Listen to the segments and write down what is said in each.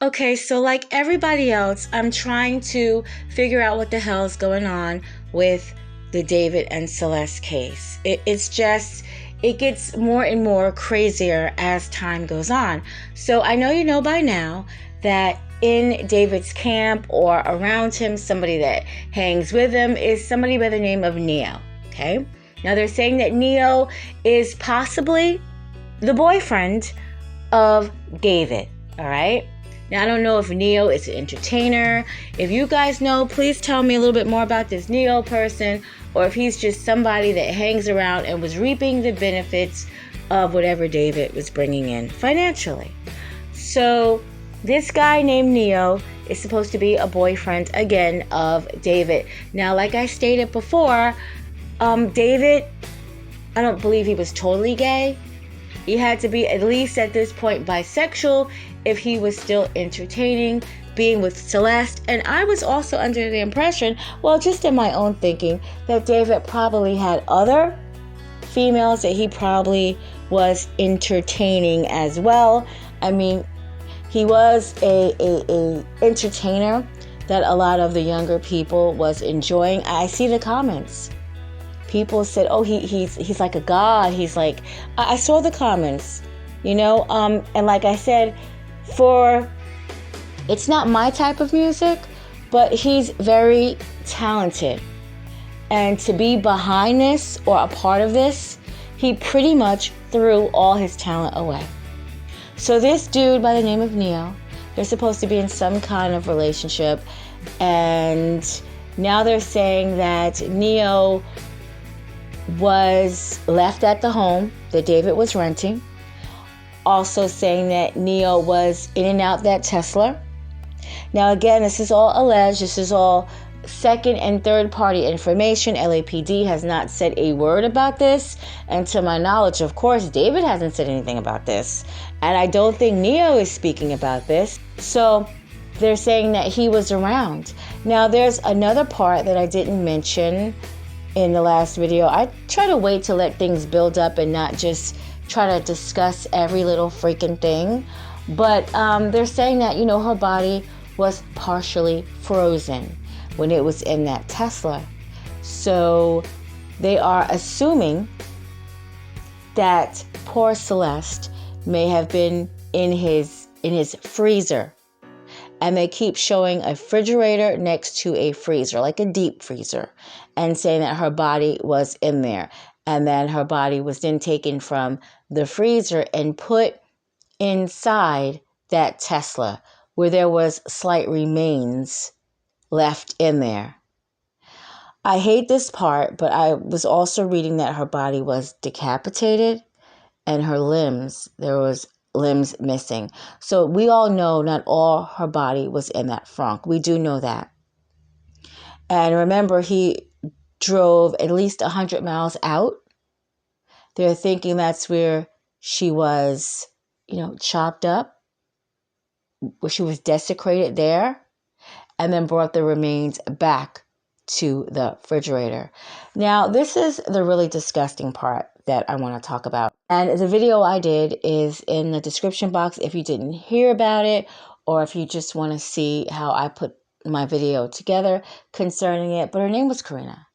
Okay, so like everybody else, I'm trying to figure out what the hell is going on with the David and Celeste case. It gets more and more crazier as time goes on. So I know you know by now that in David's camp or around him, somebody that hangs with him is somebody by the name of Neo. Okay? Now they're saying that Neo is possibly the boyfriend of David. All right? Now, I don't know if Neo is an entertainer. If you guys know, please tell me a little bit more about this Neo person, or if he's just somebody that hangs around and was reaping the benefits of whatever David was bringing in financially. So this guy named Neo is supposed to be a boyfriend, again, of David. Now, like I stated before, David, I don't believe he was totally gay. He had to be, at least at this point, bisexual if he was still entertaining being with Celeste. And I was also under the impression, well, just in my own thinking, that David probably had other females that he probably was entertaining as well. I mean, he was a entertainer that a lot of the younger people was enjoying. I see the comments. People said, oh, he's like a god. He's like, I saw the comments, you know, and like I said, it's not my type of music, but he's very talented. And to be behind this or a part of this, he pretty much threw all his talent away. So this dude by the name of Neo, they're supposed to be in some kind of relationship. And now they're saying that Neo was left at the home that David was renting. Also saying that Neo was in and out that Tesla. Now again, this is all alleged. This is all second and third party information. LAPD has not said a word about this. And to my knowledge, of course, David hasn't said anything about this. And I don't think Neo is speaking about this. So they're saying that he was around. Now there's another part that I didn't mention in the last video. I try to wait to let things build up and not just try to discuss every little freaking thing. But they're saying that, you know, her body was partially frozen when it was in that Tesla. So they are assuming that poor Celeste may have been in his freezer. And they keep showing a refrigerator next to a freezer, like a deep freezer, and saying that her body was in there. And then her body was then taken from the freezer and put inside that Tesla, where there was slight remains left in there. I hate this part, but I was also reading that her body was decapitated and her limbs, there was limbs missing. So we all know not all her body was in that frunk. We do know that. And remember, he drove at least 100 miles out. They're thinking that's where she was, you know, chopped up, where she was desecrated there, and then brought the remains back to the refrigerator. Now, this is the really disgusting part that I want to talk about. And the video I did is in the description box if you didn't hear about it, or if you just want to see how I put my video together concerning it. But her name was Karina.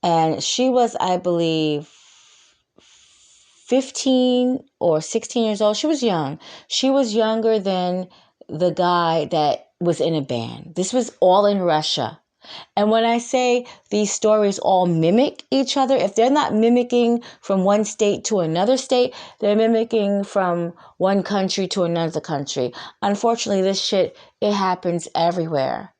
And she was, I believe, 15 or 16 years old. She was young. She was younger than the guy that was in a band. This was all in Russia. And when I say these stories all mimic each other, if they're not mimicking from one state to another state, they're mimicking from one country to another country. Unfortunately, this shit, it happens everywhere.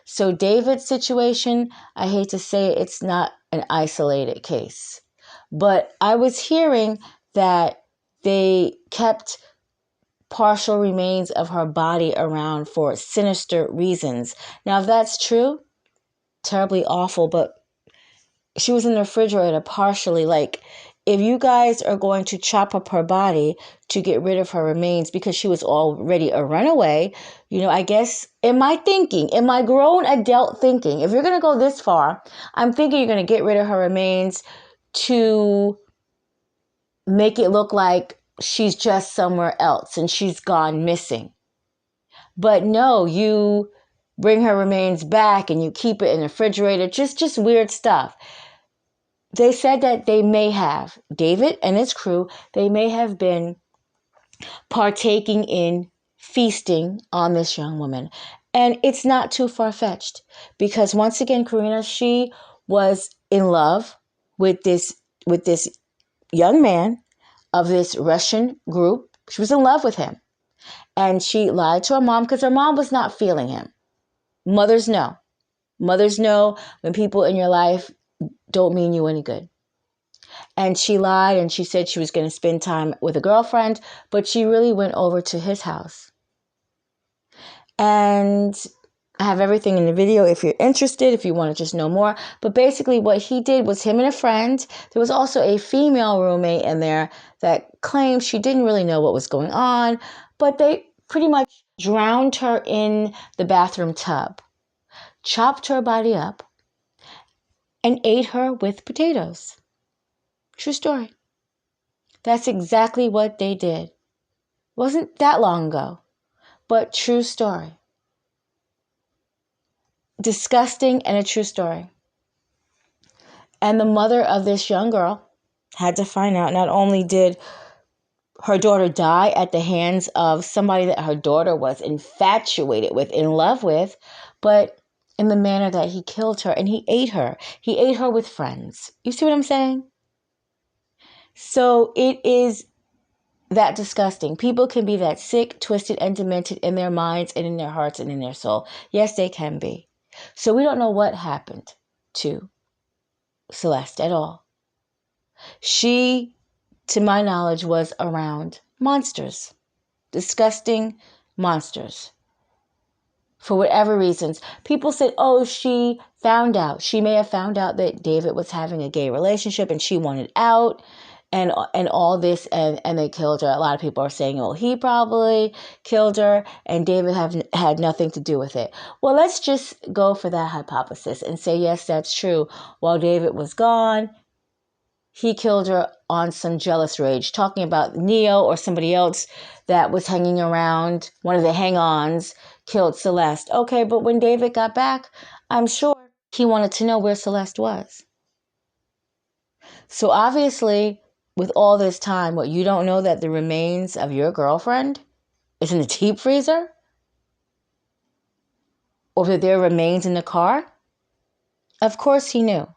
So David's situation, I hate to say it, it's not an isolated case. But I was hearing that they kept partial remains of her body around for sinister reasons. Now, if that's true, terribly awful, but she was in the refrigerator partially. Like, if you guys are going to chop up her body to get rid of her remains because she was already a runaway, you know, I guess in my thinking, in my grown adult thinking, if you're going to go this far, I'm thinking you're going to get rid of her remains to make it look like she's just somewhere else and she's gone missing. But no, you bring her remains back and you keep it in the refrigerator. Just weird stuff. They said that they may have, David and his crew, they may have been partaking in feasting on this young woman. And it's not too far-fetched because once again, Karina, she was in love with this young man of this Russian group. She was in love with him. And she lied to her mom because her mom was not feeling him. Mothers know. Mothers know when people in your life don't mean you any good. And she lied and she said she was going to spend time with a girlfriend, but she really went over to his house. And I have everything in the video if you're interested, if you want to just know more. But basically what he did was him and a friend. There was also a female roommate in there that claimed she didn't really know what was going on, but they pretty much drowned her in the bathroom tub, chopped her body up, and ate her with potatoes. True story. That's exactly what they did. Wasn't that long ago, but true story. Disgusting and a true story. And the mother of this young girl had to find out not only did her daughter die at the hands of somebody that her daughter was infatuated with, in love with, but in the manner that he killed her and he ate her. He ate her with friends. You see what I'm saying? So it is that disgusting. People can be that sick, twisted, and demented in their minds and in their hearts and in their soul. Yes, they can be. So we don't know what happened to Celeste at all. She, to my knowledge, was around monsters. Disgusting monsters. For whatever reasons. People said, oh, she found out. She may have found out that David was having a gay relationship and she wanted out. And all this, and they killed her. A lot of people are saying, oh, he probably killed her, and David had nothing to do with it. Well, let's just go for that hypothesis and say, yes, that's true. While David was gone, he killed her on some jealous rage, talking about Neo or somebody else that was hanging around, one of the hang-ons, killed Celeste. Okay, but when David got back, I'm sure he wanted to know where Celeste was. So obviously, with all this time, what, you don't know that the remains of your girlfriend is in the deep freezer? Or that there remains in the car? Of course he knew.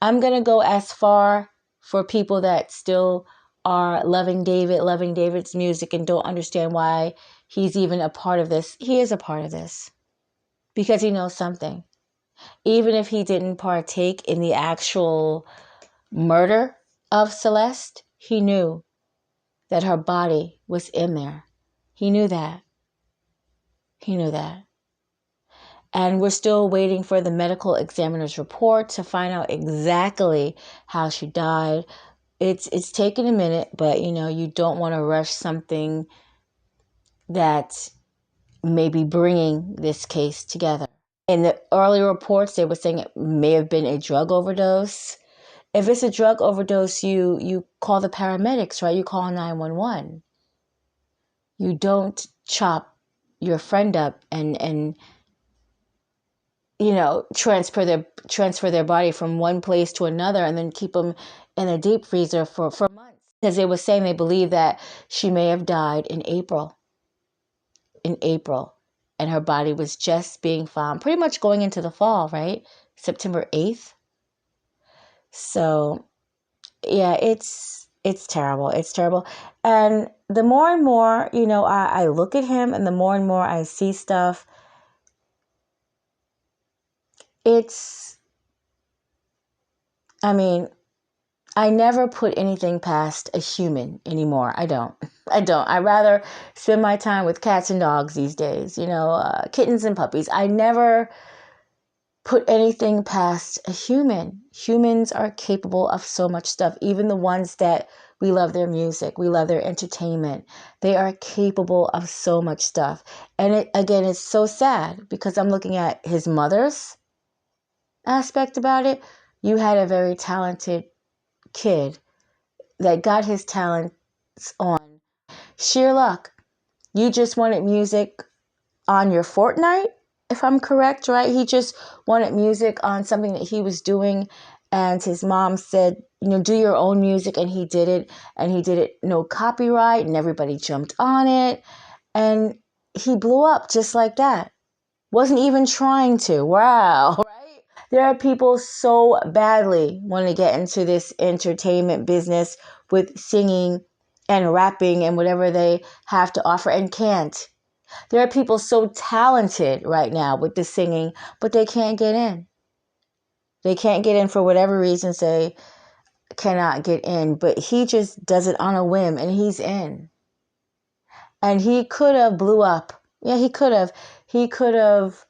I'm going to go as far for people that still are loving David, loving David's music, and don't understand why he's even a part of this. He is a part of this because he knows something. Even if he didn't partake in the actual murder of Celeste, he knew that her body was in there. He knew that. He knew that. And we're still waiting for the medical examiner's report to find out exactly how she died. It's taken a minute, but you don't want to rush something that may be bringing this case together. In the early reports, they were saying it may have been a drug overdose. If it's a drug overdose, you call the paramedics, right? You call 911. You don't chop your friend up and transfer their body from one place to another and then keep them in a deep freezer for months. Because they were saying they believe that she may have died in April. And her body was just being found, pretty much going into the fall, right? September 8th. So, yeah, it's terrible. It's terrible. And the more and more, I look at him and the more and more I see stuff, I never put anything past a human anymore. I don't. I rather spend my time with cats and dogs these days, kittens and puppies. I never put anything past a human. Humans are capable of so much stuff, even the ones that we love their music, we love their entertainment. They are capable of so much stuff. And it's so sad because I'm looking at his mother's aspect about it. You had a very talented kid that got his talents on sheer luck. You just wanted music on your Fortnite, if I'm correct, right? He just wanted music on something that he was doing, and his mom said, do your own music, and he did it, no copyright, and everybody jumped on it, and he blew up just like that. Wasn't even trying to. Wow, right? There are people so badly wanting to get into this entertainment business with singing and rapping and whatever they have to offer and can't. There are people so talented right now with the singing, but they can't get in. They can't get in for whatever reasons they cannot get in, but he just does it on a whim, and he's in. And he could have blew up. Yeah, he could have. He could have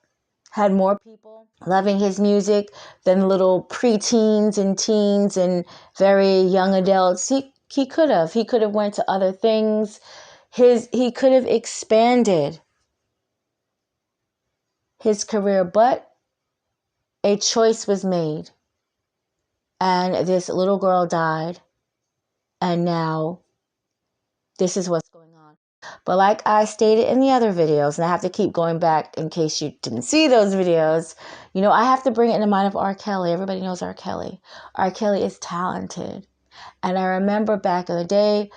had more people loving his music than little preteens and teens and very young adults. He could have. He could have went to other things. He could have expanded his career, but a choice was made. And this little girl died. And now this is what's going on. But like I stated in the other videos, and I have to keep going back in case you didn't see those videos, I have to bring it in the mind of R. Kelly. Everybody knows R. Kelly. R. Kelly is talented. And I remember back in the day,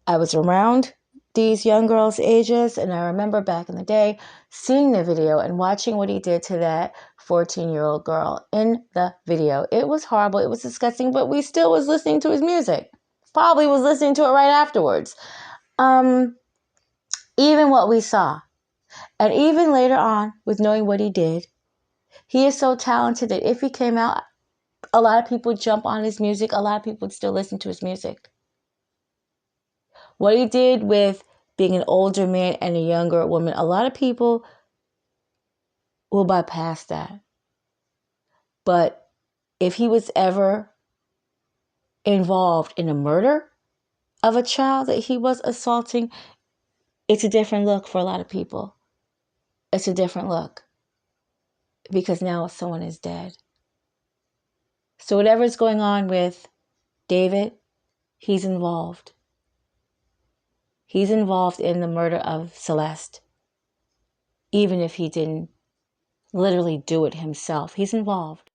I was around these young girls' ages, and I remember back in the day seeing the video and watching what he did to that 14-year-old girl in the video. It was horrible. It was disgusting, but we still was listening to his music. Probably was listening to it right afterwards. Even what we saw, and even later on with knowing what he did, he is so talented that if he came out, a lot of people would jump on his music. A lot of people would still listen to his music. What he did with being an older man and a younger woman, a lot of people will bypass that. But if he was ever involved in a murder of a child that he was assaulting, it's a different look for a lot of people. It's a different look because now someone is dead. So whatever's going on with David, he's involved. He's involved in the murder of Celeste. Even if he didn't literally do it himself, he's involved.